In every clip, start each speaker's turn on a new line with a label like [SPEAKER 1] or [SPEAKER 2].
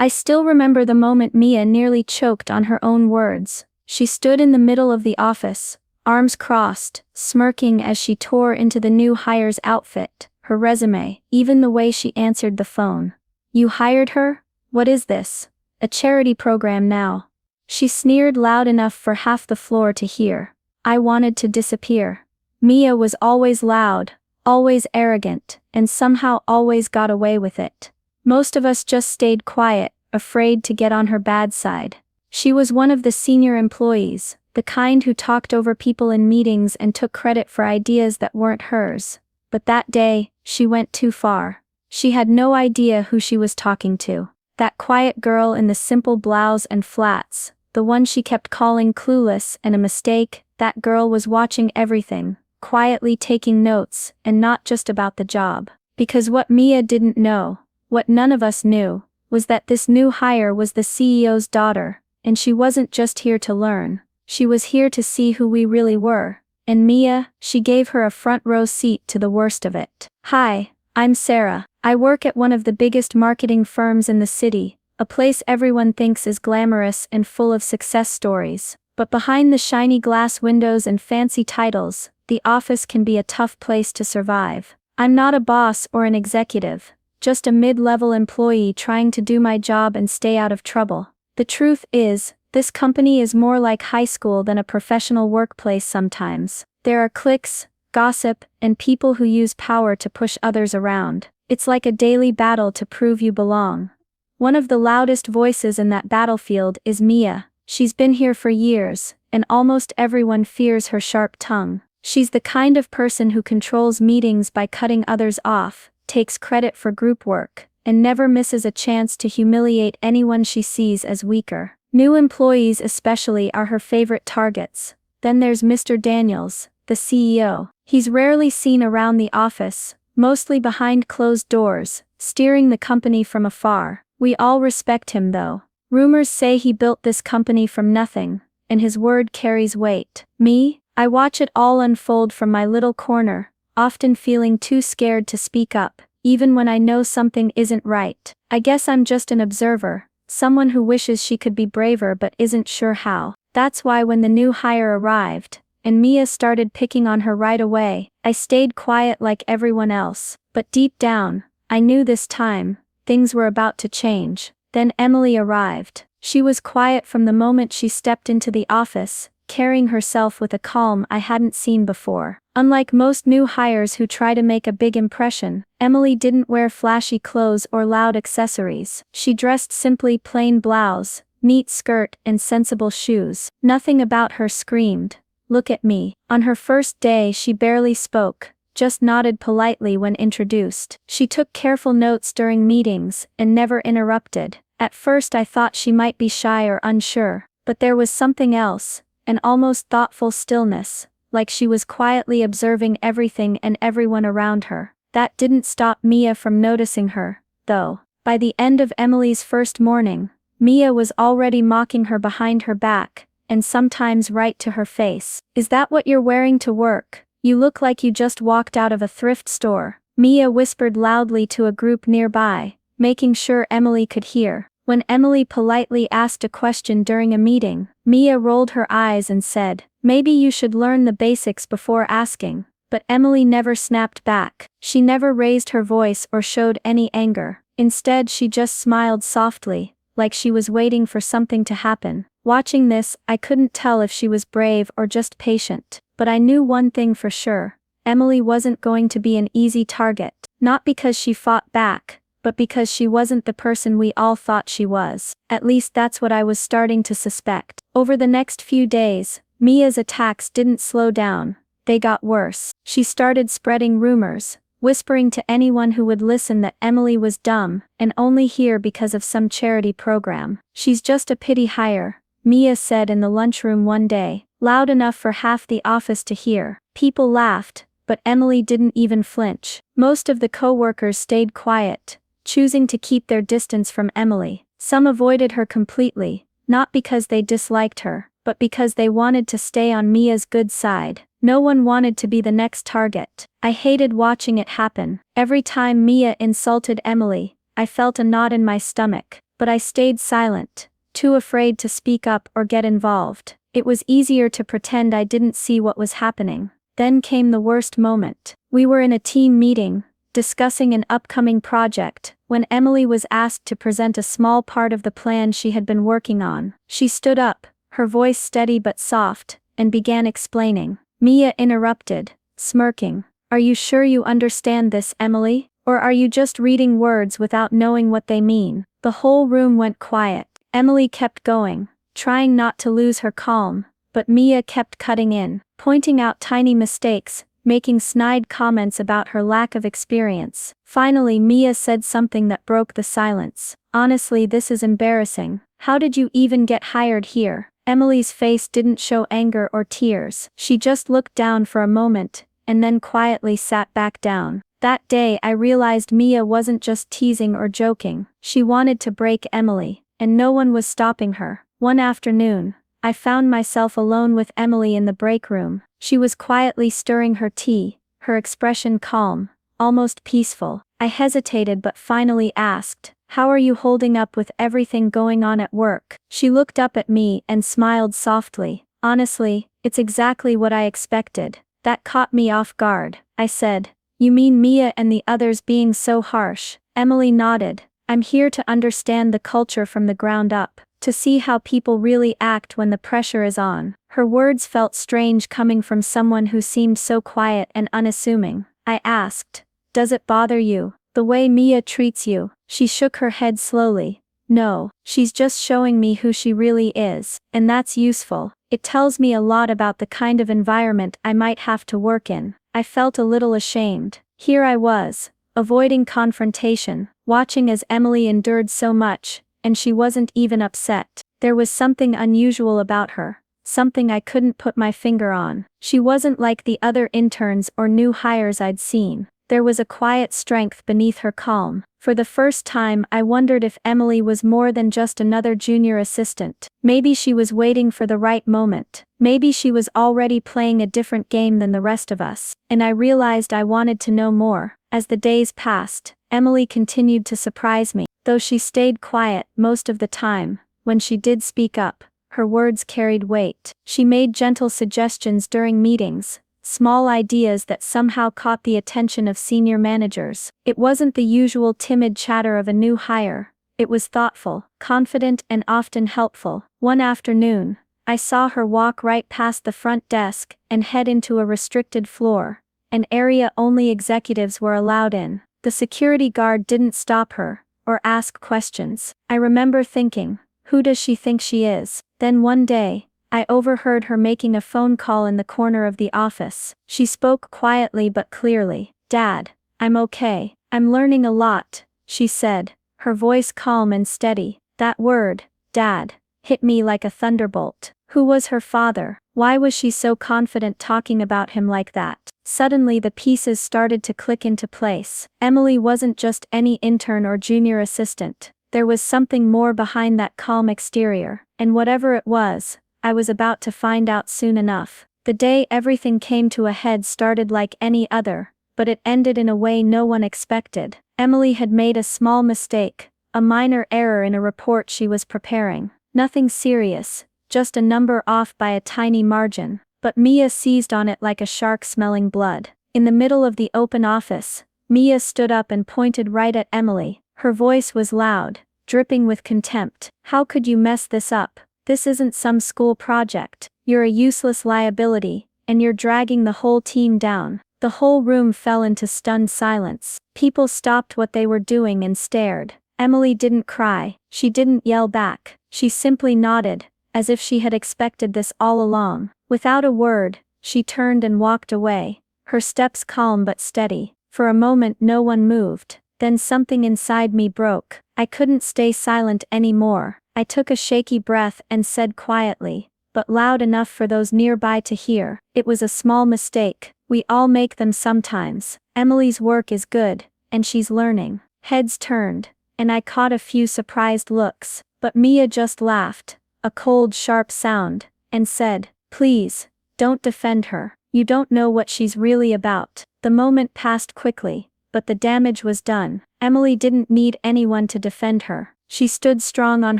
[SPEAKER 1] I still remember the moment Mia nearly choked on her own words. She stood in the middle of the office, arms crossed, smirking as she tore into the new hire's outfit, her resume, even the way she answered the phone. "You hired her? What is this? A charity program now?" She sneered loud enough for half the floor to hear. I wanted to disappear. Mia was always loud, always arrogant, and somehow always got away with it. Most of us just stayed quiet, afraid to get on her bad side. She was one of the senior employees, the kind who talked over people in meetings and took credit for ideas that weren't hers. But that day, she went too far. She had no idea who she was talking to. That quiet girl in the simple blouse and flats, the one she kept calling clueless and a mistake, that girl was watching everything, quietly taking notes, and not just about the job. Because what Mia didn't know, what none of us knew, was that this new hire was the CEO's daughter, and she wasn't just here to learn, she was here to see who we really were. And Mia, she gave her a front row seat to the worst of it. "Hi, I'm Sarah. I work at one of the biggest marketing firms in the city, a place everyone thinks is glamorous and full of success stories. But behind the shiny glass windows and fancy titles, the office can be a tough place to survive. I'm not a boss or an executive, just a mid-level employee trying to do my job and stay out of trouble. The truth is, this company is more like high school than a professional workplace sometimes. There are cliques, gossip, and people who use power to push others around. It's like a daily battle to prove you belong." One of the loudest voices in that battlefield is Mia. She's been here for years, and almost everyone fears her sharp tongue. She's the kind of person who controls meetings by cutting others off, takes credit for group work, and never misses a chance to humiliate anyone she sees as weaker. New employees especially are her favorite targets. Then there's Mr. Daniels, the CEO. He's rarely seen around the office, mostly behind closed doors, steering the company from afar. We all respect him though. Rumors say he built this company from nothing, and his word carries weight. Me? I watch it all unfold from my little corner, often feeling too scared to speak up, even when I know something isn't right. I guess I'm just an observer, someone who wishes she could be braver but isn't sure how. That's why when the new hire arrived, and Mia started picking on her right away, I stayed quiet like everyone else. But deep down, I knew this time, things were about to change. Then Emily arrived. She was quiet from the moment she stepped into the office, carrying herself with a calm I hadn't seen before. Unlike most new hires who try to make a big impression, Emily didn't wear flashy clothes or loud accessories. She dressed simply: plain blouse, neat skirt, and sensible shoes. Nothing about her screamed, "Look at me." On her first day she barely spoke, just nodded politely when introduced. She took careful notes during meetings, and never interrupted. At first I thought she might be shy or unsure, but there was something else, an almost thoughtful stillness, like she was quietly observing everything and everyone around her. That didn't stop Mia from noticing her, though. By the end of Emily's first morning, Mia was already mocking her behind her back, and sometimes right to her face. "Is that what you're wearing to work? You look like you just walked out of a thrift store," Mia whispered loudly to a group nearby, making sure Emily could hear. When Emily politely asked a question during a meeting, Mia rolled her eyes and said, "Maybe you should learn the basics before asking." But Emily never snapped back. She never raised her voice or showed any anger. Instead she just smiled softly, like she was waiting for something to happen. Watching this, I couldn't tell if she was brave or just patient. But I knew one thing for sure: Emily wasn't going to be an easy target. Not because she fought back, but because she wasn't the person we all thought she was. At least that's what I was starting to suspect. Over the next few days, Mia's attacks didn't slow down, they got worse. She started spreading rumors, whispering to anyone who would listen that Emily was dumb, and only here because of some charity program. "She's just a pity hire," Mia said in the lunchroom one day, loud enough for half the office to hear. People laughed, but Emily didn't even flinch. Most of the co-workers stayed quiet, choosing to keep their distance from Emily. Some avoided her completely, not because they disliked her, but because they wanted to stay on Mia's good side. No one wanted to be the next target. I hated watching it happen. Every time Mia insulted Emily, I felt a knot in my stomach. but I stayed silent, too afraid to speak up or get involved. It was easier to pretend I didn't see what was happening. Then came the worst moment. We were in a team meeting, discussing an upcoming project, when Emily was asked to present a small part of the plan she had been working on. She stood up, her voice steady but soft, and began explaining. Mia interrupted, smirking. "Are you sure you understand this, Emily? Or are you just reading words without knowing what they mean?" The whole room went quiet. Emily kept going, trying not to lose her calm, but Mia kept cutting in, pointing out tiny mistakes, making snide comments about her lack of experience. Finally, Mia said something that broke the silence. "Honestly, this is embarrassing. How did you even get hired here?" Emily's face didn't show anger or tears. She just looked down for a moment, and then quietly sat back down. That day I realized Mia wasn't just teasing or joking. She wanted to break Emily, and no one was stopping her. One afternoon, I found myself alone with Emily in the break room. She was quietly stirring her tea, her expression calm, almost peaceful. I hesitated but finally asked, "How are you holding up with everything going on at work?" She looked up at me and smiled softly. "Honestly, it's exactly what I expected." That caught me off guard. I said, "You mean Mia and the others being so harsh?" Emily nodded. "I'm here to understand the culture from the ground up, to see how people really act when the pressure is on." Her words felt strange coming from someone who seemed so quiet and unassuming. I asked, "Does it bother you, the way Mia treats you?" She shook her head slowly. "No, she's just showing me who she really is, and that's useful. It tells me a lot about the kind of environment I might have to work in." I felt a little ashamed. Here I was, avoiding confrontation, watching as Emily endured so much, and she wasn't even upset. There was something unusual about her, something I couldn't put my finger on. She wasn't like the other interns or new hires I'd seen. There was a quiet strength beneath her calm. For the first time I wondered if Emily was more than just another junior assistant. Maybe she was waiting for the right moment. Maybe she was already playing a different game than the rest of us. And I realized I wanted to know more. As the days passed, Emily continued to surprise me. Though she stayed quiet most of the time, when she did speak up, her words carried weight. She made gentle suggestions during meetings, small ideas that somehow caught the attention of senior managers. It wasn't the usual timid chatter of a new hire. It was thoughtful, confident, and often helpful. One afternoon, I saw her walk right past the front desk and head into a restricted floor, an area only executives were allowed in. The security guard didn't stop her or ask questions. I remember thinking, who does she think she is? Then one day, I overheard her making a phone call in the corner of the office. She spoke quietly but clearly. "Dad, I'm okay. I'm learning a lot," she said, her voice calm and steady. That word, Dad, hit me like a thunderbolt. Who was her father? Why was she so confident talking about him like that? Suddenly the pieces started to click into place. Emily wasn't just any intern or junior assistant. There was something more behind that calm exterior, and whatever it was, I was about to find out soon enough. The day everything came to a head started like any other, but it ended in a way no one expected. Emily had made a small mistake, a minor error in a report she was preparing. Nothing serious, just a number off by a tiny margin. But Mia seized on it like a shark smelling blood. In the middle of the open office, Mia stood up and pointed right at Emily. Her voice was loud, dripping with contempt. "How could you mess this up? This isn't some school project. You're a useless liability, and you're dragging the whole team down." The whole room fell into stunned silence. People stopped what they were doing and stared. Emily didn't cry. She didn't yell back. She simply nodded, as if she had expected this all along. Without a word, she turned and walked away, her steps calm but steady. For a moment no one moved. Then something inside me broke. I couldn't stay silent anymore. I took a shaky breath and said quietly, but loud enough for those nearby to hear, "It was a small mistake. We all make them sometimes. Emily's work is good, and she's learning." Heads turned, and I caught a few surprised looks, but Mia just laughed, a cold sharp sound, and said, "Please, don't defend her. You don't know what she's really about." The moment passed quickly, but the damage was done. Emily didn't need anyone to defend her. She stood strong on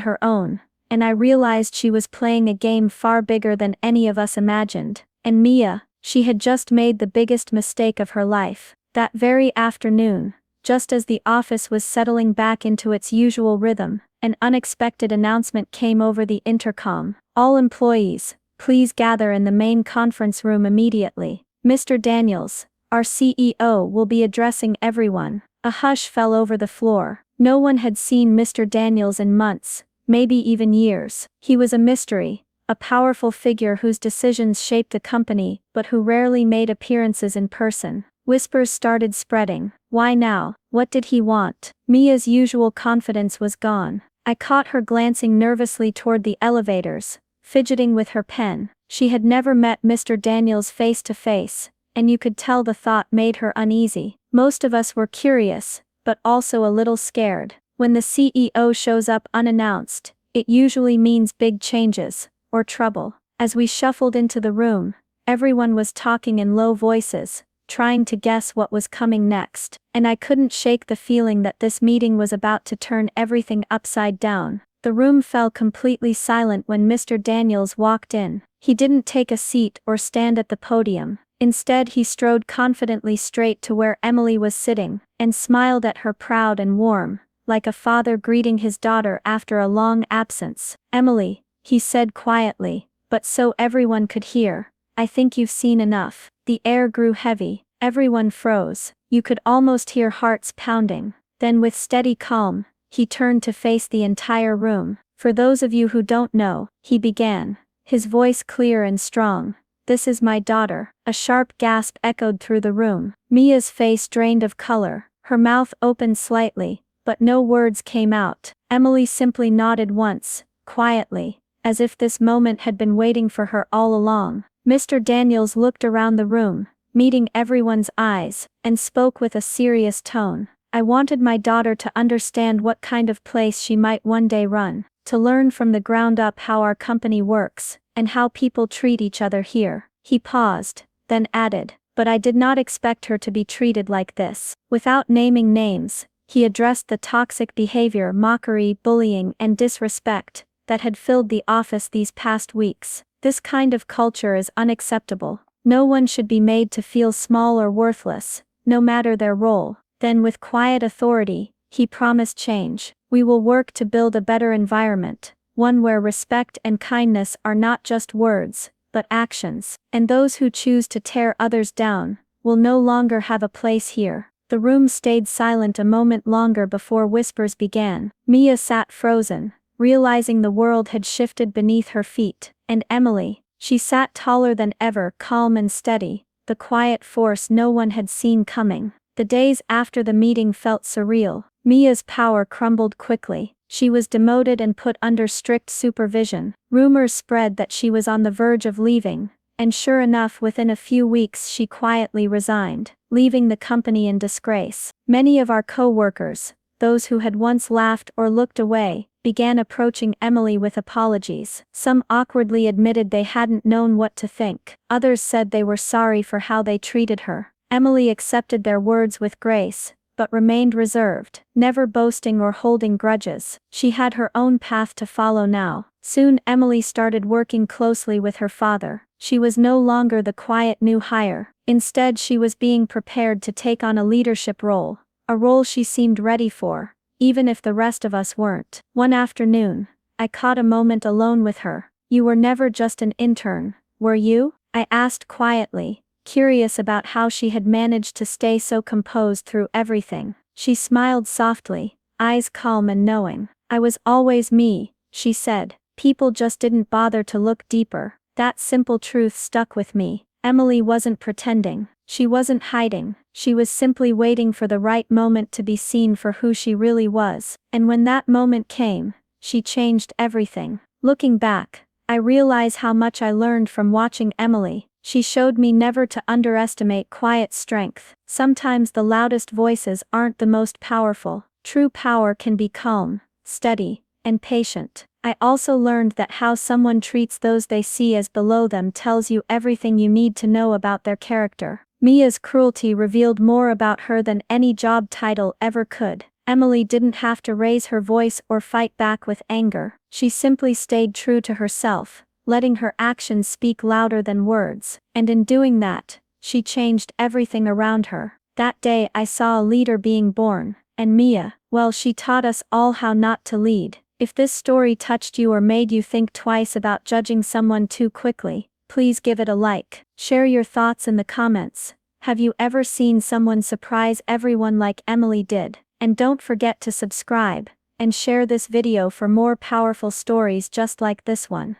[SPEAKER 1] her own, and I realized she was playing a game far bigger than any of us imagined. And Mia, she had just made the biggest mistake of her life. That very afternoon, just as the office was settling back into its usual rhythm, an unexpected announcement came over the intercom. All employees, please gather in the main conference room immediately. Mr. Daniels, our CEO, will be addressing everyone. A hush fell over the floor. No one had seen Mr. Daniels in months, maybe even years. He was a mystery, a powerful figure whose decisions shaped the company, but who rarely made appearances in person. Whispers started spreading. Why now? What did he want? Mia's usual confidence was gone. I caught her glancing nervously toward the elevators, fidgeting with her pen. She had never met Mr. Daniels face to face, and you could tell the thought made her uneasy. Most of us were curious, but also a little scared. When the CEO shows up unannounced, it usually means big changes, or trouble. As we shuffled into the room, everyone was talking in low voices, trying to guess what was coming next, and I couldn't shake the feeling that this meeting was about to turn everything upside down. The room fell completely silent when Mr. Daniels walked in. He didn't take a seat or stand at the podium. Instead, he strode confidently straight to where Emily was sitting, and smiled at her proud and warm, like a father greeting his daughter after a long absence. "Emily," he said quietly, but so everyone could hear, "I think you've seen enough." The air grew heavy, everyone froze, you could almost hear hearts pounding. Then with steady calm, he turned to face the entire room. "For those of you who don't know," he began, his voice clear and strong, "this is my daughter." A sharp gasp echoed through the room. Mia's face drained of color, her mouth opened slightly, but no words came out. Emily simply nodded once, quietly, as if this moment had been waiting for her all along. Mr. Daniels looked around the room, meeting everyone's eyes, and spoke with a serious tone. "I wanted my daughter to understand what kind of place she might one day run, to learn from the ground up how our company works, and how people treat each other here." He paused, then added, "But I did not expect her to be treated like this." Without naming names, he addressed the toxic behavior, mockery, bullying, and disrespect that had filled the office these past weeks. "This kind of culture is unacceptable. No one should be made to feel small or worthless, no matter their role." Then with quiet authority, he promised change. "We will work to build a better environment, one where respect and kindness are not just words, but actions. And those who choose to tear others down, will no longer have a place here." The room stayed silent a moment longer before whispers began. Mia sat frozen, realizing the world had shifted beneath her feet. And Emily, she sat taller than ever, calm and steady, the quiet force no one had seen coming. The days after the meeting felt surreal. Mia's power crumbled quickly. She was demoted and put under strict supervision. Rumors spread that she was on the verge of leaving, and sure enough, within a few weeks she quietly resigned, leaving the company in disgrace. Many of our co-workers, those who had once laughed or looked away, began approaching Emily with apologies. Some awkwardly admitted they hadn't known what to think. Others said they were sorry for how they treated her. Emily accepted their words with grace, but remained reserved, never boasting or holding grudges. She had her own path to follow now. Soon Emily started working closely with her father. She was no longer the quiet new hire. Instead, she was being prepared to take on a leadership role, a role she seemed ready for, even if the rest of us weren't. One afternoon, I caught a moment alone with her. "You were never just an intern, were you?" I asked quietly, curious about how she had managed to stay so composed through everything. She smiled softly, eyes calm and knowing. "I was always me," she said. "People just didn't bother to look deeper." That simple truth stuck with me. Emily wasn't pretending. She wasn't hiding. She was simply waiting for the right moment to be seen for who she really was. And when that moment came, she changed everything. Looking back, I realize how much I learned from watching Emily. She showed me never to underestimate quiet strength. Sometimes the loudest voices aren't the most powerful. True power can be calm, steady, and patient. I also learned that how someone treats those they see as below them tells you everything you need to know about their character. Mia's cruelty revealed more about her than any job title ever could. Emily didn't have to raise her voice or fight back with anger. She simply stayed true to herself, letting her actions speak louder than words. And in doing that, she changed everything around her. That day I saw a leader being born. And Mia, well, she taught us all how not to lead. If this story touched you or made you think twice about judging someone too quickly, please give it a like. Share your thoughts in the comments. Have you ever seen someone surprise everyone like Emily did? And don't forget to subscribe and share this video for more powerful stories just like this one.